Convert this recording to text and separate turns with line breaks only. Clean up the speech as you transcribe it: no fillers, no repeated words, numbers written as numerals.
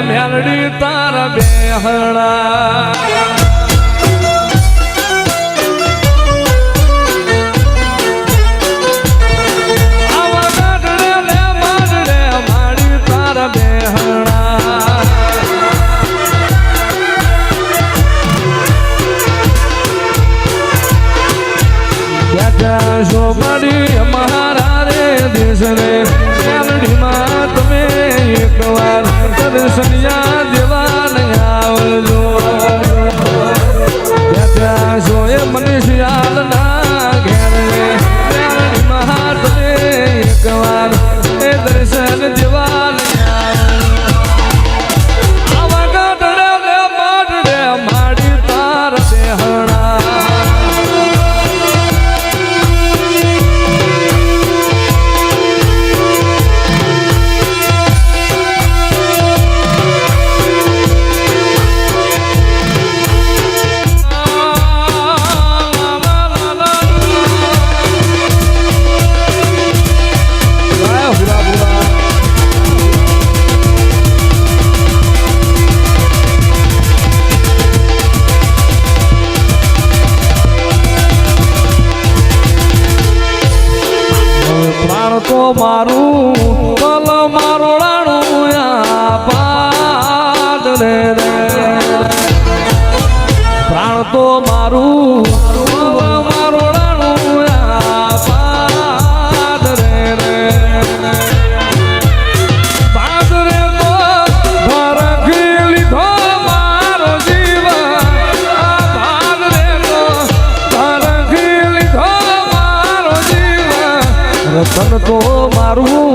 મેલડી તારા બેહણા શોભડી અમારા રે દેશ રે મેલડીમાં તમે એકવાર દર્શનિયા દેવા આવજો ત્યાં શોએ મનીષિયાલના ઘેર રે મેલડીમાં તમે એકવાર એ દર્શન દેવા આવા ગાઢડે રે માડડે માડી તાર બેહણા તો મારું પલ મારો રાણું પાદ રે પ્રાણ તો મારું મારો રાણું પાદ રે પાદ રે તો ભરખી લીધો મારો જીવ પાદ રે તો ભરખી લીધો મારો જીવ રતન તો મારું